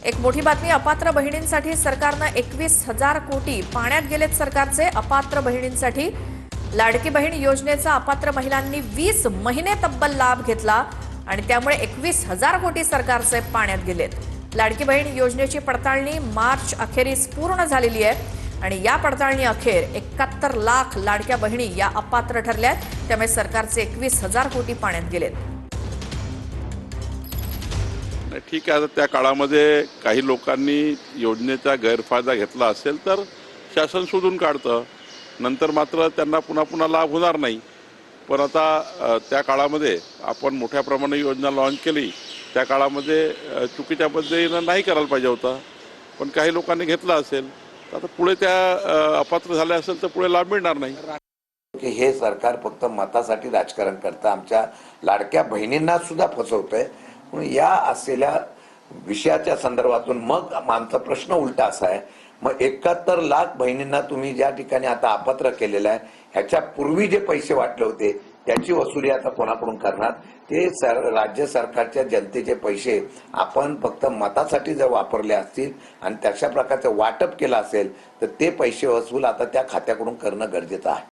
एक मोठी बातमी, अपात्र बहिणींसाठी सरकारनं 21,000 कोटी पाण्यात गेलेत सरकारचे. अपात्र बहिणींसाठी लाडकी बहीण योजनेचा अपात्र महिलांनी 20 महिने तब्बल लाभ घेतला आणि त्यामुळे 21,000 कोटी सरकारचे पाण्यात गेलेत. लाडकी बहीण योजनेची पडताळणी मार्च अखेरीस पूर्ण झालेली आहे आणि या पडताळणी अखेर 71 लाख लाडक्या बहिणी या अपात्र ठरल्यात. त्यामुळे सरकारचे 21,000 कोटी पाण्यात गेलेत. ठीक आहे, त्या काळामध्ये काही लोकांनी योजनेचा गैरफायदा घेतला असेल तर शासन शोधून काढतं. नंतर मात्र त्यांना पुन्हा लाभ होणार नाही. पण आता त्या काळामध्ये आपण मोठ्या प्रमाणात योजना लॉन्च केली. त्या काळामध्ये चुकीच्या पद्धतीनं नाही करायला पाहिजे होतं, पण काही लोकांनी घेतला असेल तर आता पुढे त्या अपात्र झाले असेल तर पुढे लाभ मिळणार नाही. की हे सरकार फक्त मतासाठी राजकारण करतं, आमच्या लाडक्या बहिणींना सुद्धा फसवतंय. म्हणून या असलेल्या विषयाच्या संदर्भातून मग आमचा प्रश्न उलटा असा आहे, मग 71 लाख बहिणींना तुम्ही ज्या ठिकाणी आता अपात्र केलेलं आहे, ह्याच्या पूर्वी जे पैसे वाटले होते त्याची वसुली आता कोणाकडून करणार? ते राज्य सरकारच्या जनतेचे पैसे आपण फक्त मतासाठी जर वापरले असतील आणि तशा प्रकारचं वाटप केलं असेल तर ते पैसे वसूल आता त्या खात्याकडून करणं गरजेचं आहे.